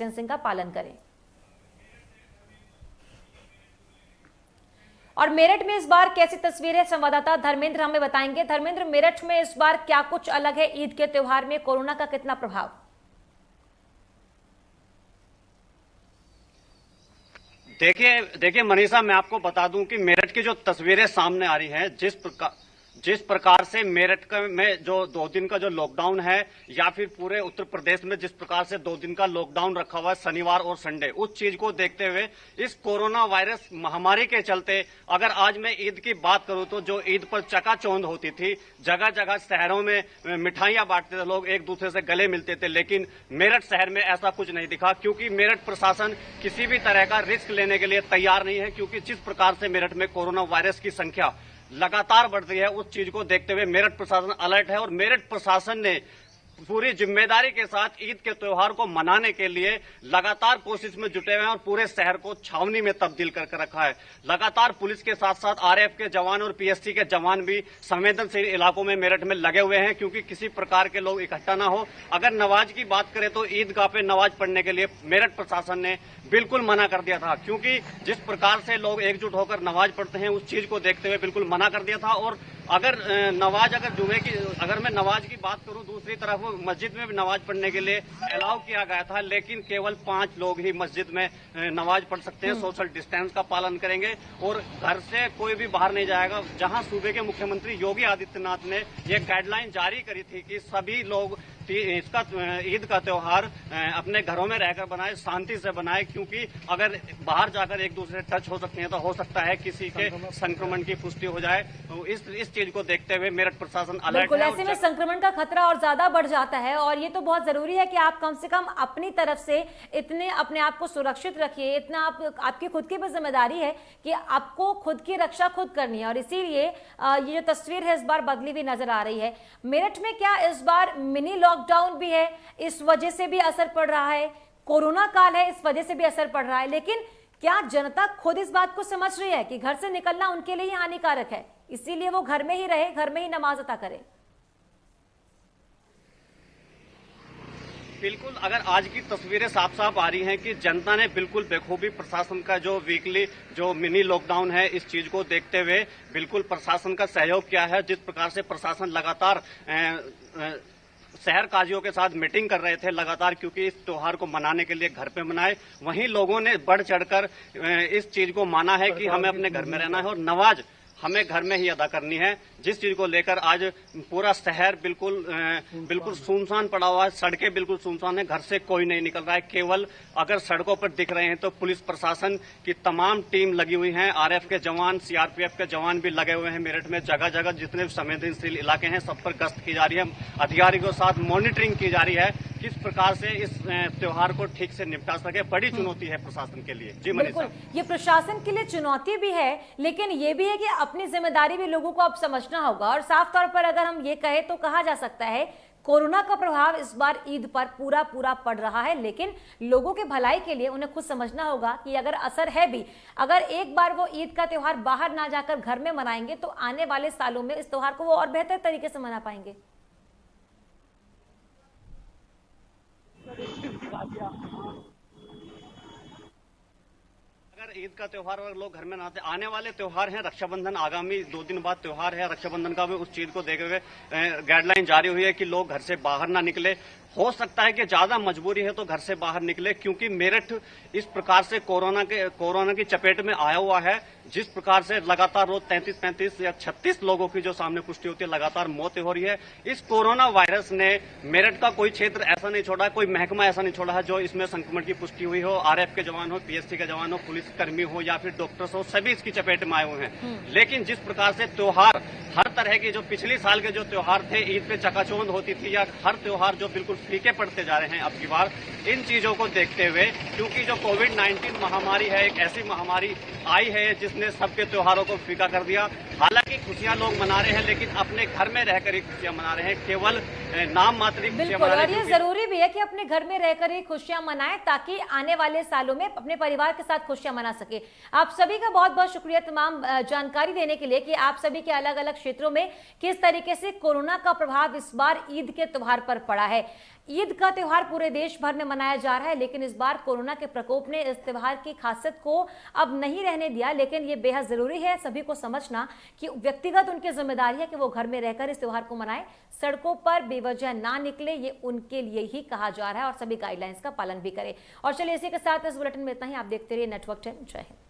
Distancing का पालन करें। और मेरठ में इस बार कैसी तस्वीर है, संवाददाता धर्मेंद्र हमें बताएंगे। धर्मेंद्र, मेरठ में इस बार क्या कुछ अलग है? ईद के त्योहार में कोरोना का कितना प्रभाव? देखिए मनीषा, मैं आपको बता दूं कि मेरठ की जो तस्वीरें सामने आ रही हैं, जिस प्रकार से मेरठ में जो 2 दिन का जो लॉकडाउन है, या फिर पूरे उत्तर प्रदेश में जिस प्रकार से 2 दिन का लॉकडाउन रखा हुआ है शनिवार और संडे, उस चीज को देखते हुए इस कोरोना वायरस महामारी के चलते अगर आज मैं ईद की बात करूं तो जो ईद पर चकाचौंध होती थी, जगह जगह शहरों में मिठाइयां बांटते थे लोग, एक दूसरे से गले मिलते थे, लेकिन मेरठ शहर में ऐसा कुछ नहीं दिखा, क्योंकि मेरठ प्रशासन किसी भी तरह का रिस्क लेने के लिए तैयार नहीं है। क्योंकि जिस प्रकार से मेरठ में कोरोना वायरस की संख्या लगातार बढ़ रही है, उस चीज को देखते हुए मेरठ प्रशासन अलर्ट है और मेरठ प्रशासन ने पूरी जिम्मेदारी के साथ ईद के त्योहार को मनाने के लिए लगातार कोशिश में जुटे हुए हैं और पूरे शहर को छावनी में तब्दील करके रखा है। लगातार पुलिस के साथ साथ आरएएफ के जवान और पीएससी के जवान भी संवेदनशील इलाकों में मेरठ में लगे हुए हैं, क्योंकि किसी प्रकार के लोग इकट्ठा ना हो। अगर नमाज की बात करें तो ईदगाह पे नमाज पढ़ने के लिए मेरठ प्रशासन ने बिल्कुल मना कर दिया था, क्योंकि जिस प्रकार से लोग एकजुट होकर नमाज पढ़ते हैं उस चीज को देखते हुए बिल्कुल मना कर दिया था। और अगर मैं नमाज की बात करूं, दूसरी तरफ मस्जिद में भी नमाज पढ़ने के लिए अलाउ किया गया था, लेकिन केवल 5 लोग ही मस्जिद में नमाज पढ़ सकते हैं, सोशल डिस्टेंस का पालन करेंगे और घर से कोई भी बाहर नहीं जाएगा। जहां सूबे के मुख्यमंत्री योगी आदित्यनाथ ने ये गाइडलाइन जारी करी थी कि सभी लोग इसका ईद का त्योहार अपने घरों में रहकर बनाए, शांति से बनाए, क्योंकि अगर बाहर जाकर एक दूसरे टच हो सकते हैं तो हो सकता है किसी के संक्रमण की पुष्टि हो जाए। तो इस चीज को देखते हुए मेरठ प्रशासन अलर्ट है। ऐसे में संक्रमण का खतरा और ज्यादा बढ़ जाता है और ये तो बहुत जरूरी है कि आप कम से कम अपनी तरफ से इतने अपने आप को सुरक्षित रखिए, इतना आपकी खुद की भी जिम्मेदारी है कि आपको खुद की रक्षा खुद करनी है। और इसीलिए ये जो तस्वीर है इस बार बदली हुई नजर आ रही है। मेरठ में क्या इस बार मिनी लॉकडाउन भी है, इस वजह से भी असर पड़ रहा है? कोरोना काल है, इस वजह से भी असर पड़ रहा है, लेकिन क्या जनता खुद इस बात को समझ रही है कि घर से निकलना उनके लिए ही हानिकारक है, इसीलिए वो घर में ही रहे, घर में ही नमाज अता करे? बिल्कुल, अगर आज की तस्वीरें साफ साफ आ रही हैं कि जनता ने बिल्कुल बेखूबी प्रशासन का जो वीकली जो मिनी लॉकडाउन है, इस चीज को देखते हुए बिल्कुल प्रशासन का सहयोग किया है। जिस प्रकार से प्रशासन लगातार शहर काजियों के साथ मीटिंग कर रहे थे लगातार, क्योंकि इस त्योहार को मनाने के लिए घर पे मनाए, वहीं लोगों ने बढ़ चढ़कर इस चीज को माना है कि हमें अपने घर में रहना है और नमाज हमें घर में ही अदा करनी है। जिस चीज को लेकर आज पूरा शहर बिल्कुल सुनसान पड़ा हुआ है, सड़कें बिल्कुल सुनसान है, घर से कोई नहीं निकल रहा है। केवल अगर सड़कों पर दिख रहे हैं तो पुलिस प्रशासन की तमाम टीम लगी हुई है, आरएएफ के जवान, सीआरपीएफ के जवान भी लगे हुए हैं। मेरठ में जगह जगह जितने संवेदनशील इलाके हैं सब पर गश्त की जा रही है, अधिकारियों के साथ मॉनिटरिंग की जा रही है किस प्रकार से इस त्योहार को ठीक से निपटा सके। बड़ी चुनौती है प्रशासन के लिए। जी मनीषा, ये प्रशासन के लिए चुनौती भी है, लेकिन ये भी है कि अपनी जिम्मेदारी भी लोगों को अब समझना होगा। और साफ तौर पर अगर हम ये कहें तो कहा जा सकता है कोरोना का प्रभाव इस बार ईद पर पूरा पड़ रहा है, लेकिन लोगों के भलाई के लिए उन्हें खुद समझना होगा कि अगर असर है भी, अगर एक बार वो ईद का त्योहार बाहर ना जाकर घर में मनाएंगे तो आने वाले सालों में इस त्योहार को वो और बेहतर तरीके से मना पाएंगे। अगर ईद का त्योहार और लोग घर में नहाते, आने वाले त्योहार हैं, रक्षाबंधन आगामी 2 दिन बाद त्योहार है, रक्षाबंधन का भी उस चीज को देखते हुए गाइडलाइन जारी हुई है कि लोग घर से बाहर ना निकले। हो सकता है कि ज्यादा मजबूरी है तो घर से बाहर निकले, क्योंकि मेरठ इस प्रकार से कोरोना की चपेट में आया हुआ है। जिस प्रकार से लगातार रोज 33 या 36 लोगों की जो सामने पुष्टि होती है, लगातार मौतें हो रही है। इस कोरोना वायरस ने मेरठ का कोई क्षेत्र ऐसा नहीं छोड़ा, कोई महकमा ऐसा नहीं छोड़ा है जो इसमें संक्रमण की पुष्टि हुई हो। आरएएफ के जवान हो, पीएससी के जवान हो, पुलिसकर्मी हो या फिर डॉक्टर्स हो, सभी इसकी चपेट में आए हुए हैं। लेकिन जिस प्रकार से त्योहार, हर तरह के जो पिछले साल के जो त्योहार थे, ईद पे चकाचौंध होती थी, या हर त्योहार जो बिल्कुल फीके पड़ते जा रहे हैं अब की बार, इन चीजों को देखते हुए, क्योंकि जो कोविड-19 महामारी है, एक ऐसी महामारी आई है जिसने सबके त्योहारों को फीका कर दिया। हालांकि खुशियां लोग मना रहे हैं, लेकिन अपने घर में रहकर ही खुशियां मना रहे हैं, केवल नाम मात्र की खुशियां मना रहे हैं। और ये जरूरी भी है कि अपने घर में रहकर ही खुशियां मनाएं, ताकि आने वाले सालों में अपने परिवार के साथ खुशियां मना सके। आप सभी का बहुत बहुत शुक्रिया तमाम जानकारी देने के लिए कि आप सभी के अलग अलग क्षेत्रों में किस तरीके से कोरोना का प्रभाव इस बार ईद के त्योहार पर पड़ा है। ईद का त्योहार पूरे देश भर में मनाया जा रहा है, लेकिन इस बार कोरोना के प्रकोप ने इस त्योहार की खासियत को अब नहीं रहने दिया। लेकिन ये बेहद जरूरी है सभी को समझना कि व्यक्तिगत उनकी जिम्मेदारी है कि वो घर में रहकर इस त्योहार को मनाएं, सड़कों पर बेवजह ना निकले, ये उनके लिए ही कहा जा रहा है और सभी गाइडलाइंस का पालन भी करें। और चलिए इसी के साथ इस बुलेटिन में इतना ही। आप देखते रहिए नेटवर्क 10। जय हिंद।